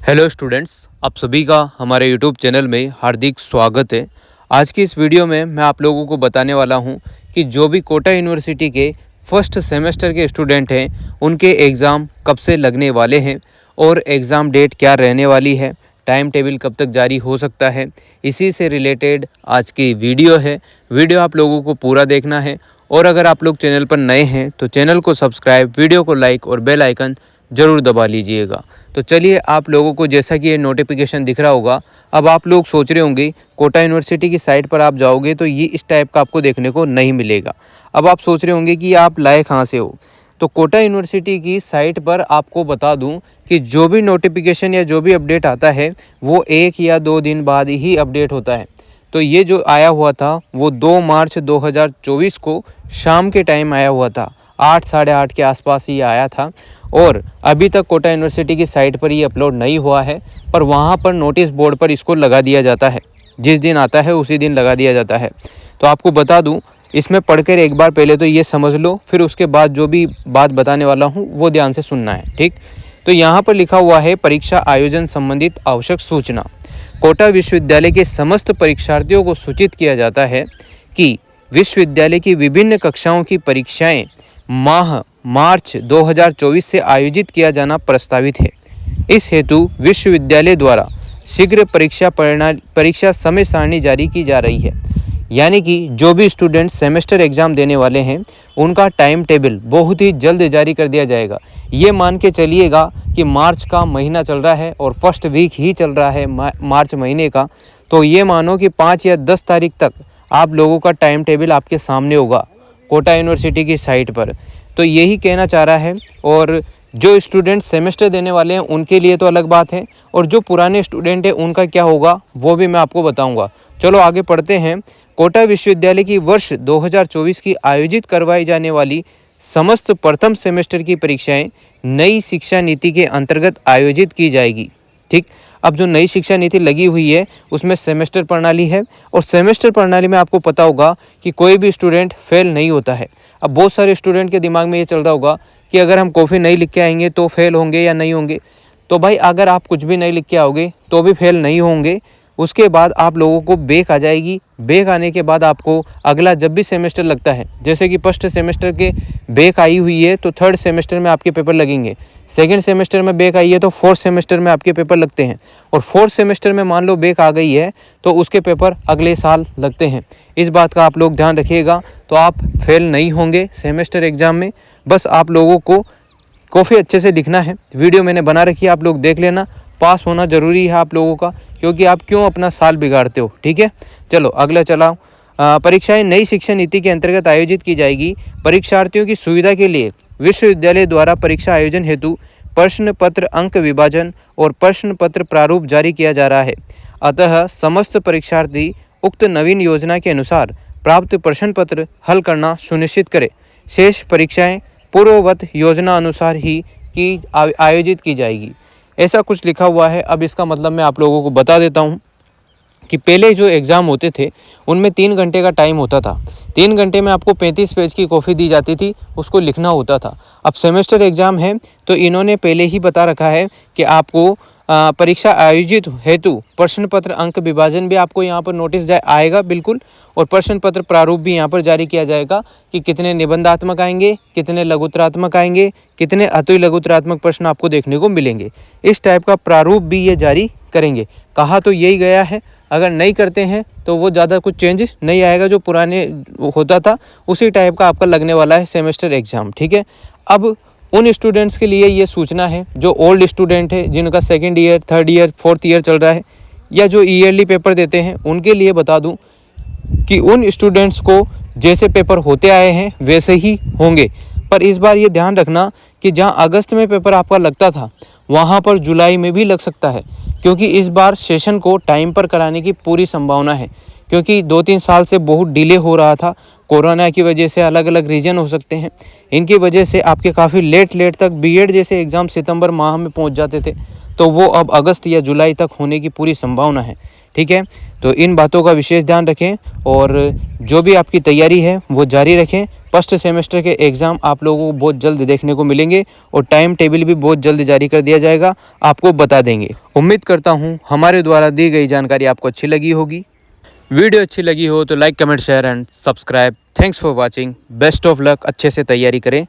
Hello students, आप सभी का हमारे यूट्यूब चैनल में हार्दिक स्वागत है। आज की इस वीडियो में मैं आप लोगों को बताने वाला हूं कि जो भी कोटा यूनिवर्सिटी के फर्स्ट सेमेस्टर के स्टूडेंट हैं उनके एग्ज़ाम कब से लगने वाले हैं और एग्ज़ाम डेट क्या रहने वाली है, टाइम टेबल कब तक जारी हो सकता है। इसी से रिलेटेड आज की वीडियो है। वीडियो आप लोगों को पूरा देखना है और अगर आप लोग चैनल पर नए हैं तो चैनल को सब्सक्राइब, वीडियो को लाइक और बेल आइकन ज़रूर दबा लीजिएगा। तो चलिए, आप लोगों को जैसा कि ये नोटिफिकेशन दिख रहा होगा, अब आप लोग सोच रहे होंगे कोटा यूनिवर्सिटी की साइट पर आप जाओगे तो ये इस टाइप का आपको देखने को नहीं मिलेगा। अब आप सोच रहे होंगे कि आप लाए कहाँ से हो। तो कोटा यूनिवर्सिटी की साइट पर आपको बता दूं कि जो भी नोटिफिकेशन या जो भी अपडेट आता है वो 1 या 2 दिन बाद ही अपडेट होता है। तो ये जो आया हुआ था वो 2 मार्च 2024 को शाम के टाइम आया हुआ था, 8 साढ़े 8 के आसपास ये आया था और अभी तक कोटा यूनिवर्सिटी की साइट पर ये अपलोड नहीं हुआ है, पर वहाँ पर नोटिस बोर्ड पर इसको लगा दिया जाता है। जिस दिन आता है उसी दिन लगा दिया जाता है। तो आपको बता दूं, इसमें पढ़कर एक बार पहले तो ये समझ लो, फिर उसके बाद जो भी बात बताने वाला हूँ वो ध्यान से सुनना है, ठीक। तो यहाँ पर लिखा हुआ है परीक्षा आयोजन संबंधित आवश्यक सूचना। कोटा विश्वविद्यालय के समस्त परीक्षार्थियों को सूचित किया जाता है कि विश्वविद्यालय की विभिन्न कक्षाओं की परीक्षाएं माह मार्च 2024 से आयोजित किया जाना प्रस्तावित है। इस हेतु विश्वविद्यालय द्वारा शीघ्र परीक्षा समय सारणी जारी की जा रही है। यानी कि जो भी स्टूडेंट सेमेस्टर एग्ज़ाम देने वाले हैं उनका टाइम टेबल बहुत ही जल्द जारी कर दिया जाएगा। ये मान के चलिएगा कि मार्च का महीना चल रहा है और फर्स्ट वीक ही चल रहा है मार्च महीने का, तो ये मानो कि 5 या 10 तारीख तक आप लोगों का टाइम टेबल आपके सामने होगा कोटा यूनिवर्सिटी की साइट पर। तो यही कहना चाह रहा है। और जो स्टूडेंट सेमेस्टर देने वाले हैं उनके लिए तो अलग बात है, और जो पुराने स्टूडेंट हैं उनका क्या होगा वो भी मैं आपको बताऊंगा। चलो आगे पढ़ते हैं। कोटा विश्वविद्यालय की वर्ष 2024 की आयोजित करवाई जाने वाली समस्त प्रथम सेमेस्टर की परीक्षाएं नई शिक्षा नीति के अंतर्गत आयोजित की जाएगी, ठीक। अब जो नई शिक्षा नीति लगी हुई है उसमें सेमेस्टर प्रणाली है, और सेमेस्टर प्रणाली में आपको पता होगा कि कोई भी स्टूडेंट फेल नहीं होता है। अब बहुत सारे स्टूडेंट के दिमाग में ये चल रहा होगा कि अगर हम कॉपी नहीं लिख के आएंगे तो फेल होंगे या नहीं होंगे। तो भाई, अगर आप कुछ भी नहीं लिख के आओगे तो भी फेल नहीं होंगे। उसके बाद आप लोगों को बैक आ जाएगी। बैक आने के बाद आपको अगला जब भी सेमेस्टर लगता है, जैसे कि फर्स्ट सेमेस्टर के बैक आई हुई है तो थर्ड सेमेस्टर में आपके पेपर लगेंगे, सेकंड सेमेस्टर में बैक आई है तो फोर्थ सेमेस्टर में आपके पेपर लगते हैं, और फोर्थ सेमेस्टर में मान लो बैक आ गई है तो उसके पेपर अगले साल लगते हैं। इस बात का आप लोग ध्यान रखिएगा। तो आप फेल नहीं होंगे सेमेस्टर एग्ज़ाम में। बस आप लोगों को कॉफ़ी अच्छे से लिखना है। वीडियो मैंने बना रखी है, आप लोग देख लेना। पास होना ज़रूरी है आप लोगों का, क्योंकि आप क्यों अपना साल बिगाड़ते हो, ठीक है। चलो अगला चलाओ। परीक्षाएं नई शिक्षा नीति के अंतर्गत आयोजित की जाएगी। परीक्षार्थियों की सुविधा के लिए विश्वविद्यालय द्वारा परीक्षा आयोजन हेतु प्रश्न पत्र अंक विभाजन और प्रश्न पत्र प्रारूप जारी किया जा रहा है। अतः समस्त परीक्षार्थी उक्त नवीन योजना के अनुसार प्राप्त प्रश्न पत्र हल करना सुनिश्चित करें। शेष परीक्षाएं पूर्ववत योजना अनुसार ही आयोजित की जाएगी। ऐसा कुछ लिखा हुआ है। अब इसका मतलब मैं आप लोगों को बता देता हूँ कि पहले जो एग्ज़ाम होते थे उनमें 3 घंटे का टाइम होता था। 3 घंटे में आपको 35 पेज की कॉपी दी जाती थी, उसको लिखना होता था। अब सेमेस्टर एग्ज़ाम है तो इन्होंने पहले ही बता रखा है कि आपको परीक्षा आयोजित हेतु प्रश्न पत्र अंक विभाजन भी आपको यहाँ पर नोटिस आएगा बिल्कुल, और प्रश्न पत्र प्रारूप भी यहाँ पर जारी किया जाएगा कि कितने निबंधात्मक आएंगे, कितने लघुत्तरात्मक आएंगे, कितने अति लघुत्तरात्मक प्रश्न आपको देखने को मिलेंगे। इस टाइप का प्रारूप भी ये जारी करेंगे। कहा तो यही गया है। अगर नहीं करते हैं तो वो ज़्यादा कुछ चेंज नहीं आएगा, जो पुराने होता था उसी टाइप का आपका लगने वाला है सेमेस्टर एग्ज़ाम, ठीक है। अब उन स्टूडेंट्स के लिए ये सूचना है जो ओल्ड स्टूडेंट है, जिनका second year, third year, fourth year चल रहा है, या जो ईयरली पेपर देते हैं, उनके लिए बता दूं कि उन स्टूडेंट्स को जैसे पेपर होते आए हैं वैसे ही होंगे। पर इस बार ये ध्यान रखना कि जहां अगस्त में पेपर आपका लगता था वहां पर जुलाई में भी लग सकता है, क्योंकि इस बार सेशन को टाइम पर कराने की पूरी संभावना है। क्योंकि 2-3 साल से बहुत डिले हो रहा था, कोरोना की वजह से अलग अलग रीजन हो सकते हैं, इनकी वजह से आपके काफ़ी लेट तक बीएड जैसे एग्ज़ाम सितंबर माह में पहुंच जाते थे, तो वो अब अगस्त या जुलाई तक होने की पूरी संभावना है, ठीक है। तो इन बातों का विशेष ध्यान रखें और जो भी आपकी तैयारी है वो जारी रखें। फर्स्ट सेमेस्टर के एग्ज़ाम आप लोगों को बहुत जल्द देखने को मिलेंगे और टाइम टेबल भी बहुत जल्द जारी कर दिया जाएगा, आपको बता देंगे। उम्मीद करता हूँ हमारे द्वारा दी गई जानकारी आपको अच्छी लगी होगी। वीडियो अच्छी लगी हो तो like, comment, share and subscribe. Thanks for watching. Best of luck. अच्छे से तैयारी करें।